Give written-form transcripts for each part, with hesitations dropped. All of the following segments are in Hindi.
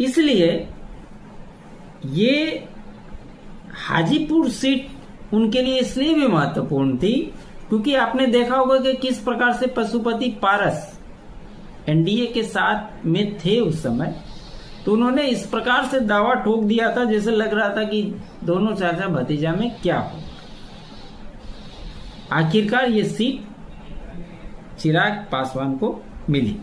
इसलिए ये हाजीपुर सीट उनके लिए इसलिए भी महत्वपूर्ण थी क्योंकि आपने देखा होगा कि किस प्रकार से पशुपति पारस एनडीए के साथ में थे उस समय। तो उन्होंने इस प्रकार से दावा ठोक दिया था जैसे लग रहा था कि दोनों चाचा भतीजा में क्या हो। आखिरकार ये सीट चिराग पासवान को मिली।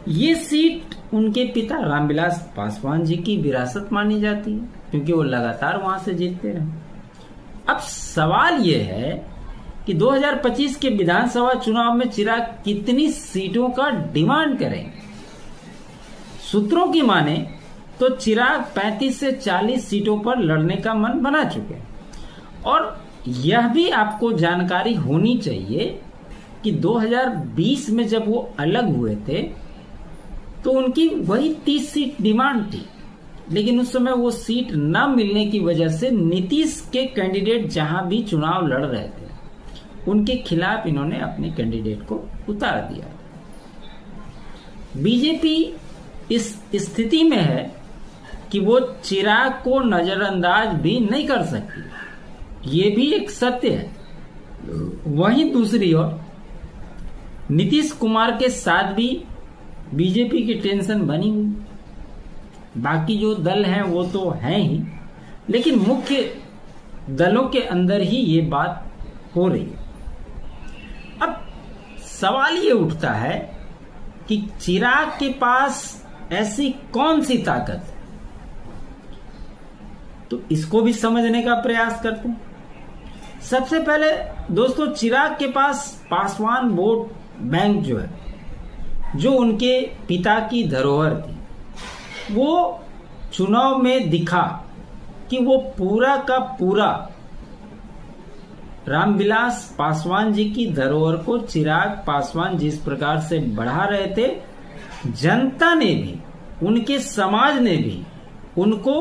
ये सीट उनके पिता रामविलास पासवान जी की विरासत मानी जाती है क्योंकि वो लगातार वहां से जीतते रहे। अब सवाल ये है कि 2025 के विधानसभा चुनाव में चिराग कितनी सीटों का डिमांड करेंगे। सूत्रों की माने तो चिराग 35 से 40 सीटों पर लड़ने का मन बना चुके हैं। और यह भी आपको जानकारी होनी चाहिए कि 2020 में जब वो अलग हुए थे तो उनकी वही 30 सीट डिमांड थी, लेकिन उस समय वो सीट न मिलने की वजह से नीतीश के कैंडिडेट जहां भी चुनाव लड़ रहे थे उनके खिलाफ इन्होंने अपने कैंडिडेट को उतार दिया। बीजेपी इस स्थिति में है कि वो चिराग को नजरअंदाज भी नहीं कर सकती, ये भी एक सत्य है। वहीं दूसरी ओर नीतीश कुमार के साथ भी बीजेपी की टेंशन बनी हुई। बाकी जो दल हैं वो तो हैं ही, लेकिन मुख्य दलों के अंदर ही ये बात हो रही है। अब सवाल ये उठता है कि चिराग के पास ऐसी कौन सी ताकत है, तो इसको भी समझने का प्रयास करते हैं। सबसे पहले दोस्तों, चिराग के पास पासवान वोट बैंक जो है, जो उनके पिता की धरोहर थी, वो चुनाव में दिखा कि वो पूरा का पूरा रामविलास पासवान जी की धरोहर को चिराग पासवान जिस प्रकार से बढ़ा रहे थे, जनता ने भी, उनके समाज ने भी उनको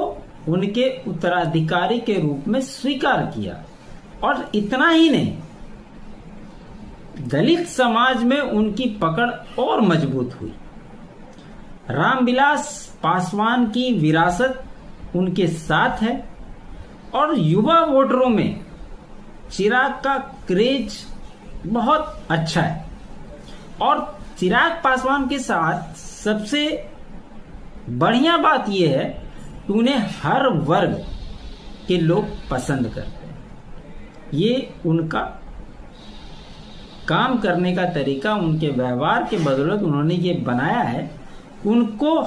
उनके उत्तराधिकारी के रूप में स्वीकार किया। और इतना ही नहीं, दलित समाज में उनकी पकड़ और मजबूत हुई। रामविलास पासवान की विरासत उनके साथ है और युवा वोटरों में चिराग का क्रेज बहुत अच्छा है। और चिराग पासवान के साथ सबसे बढ़िया बात यह है कि उन्हें हर वर्ग के लोग पसंद करते हैं। ये उनका काम करने का तरीका, उनके व्यवहार के बदौलत उन्होंने ये बनाया है। उनको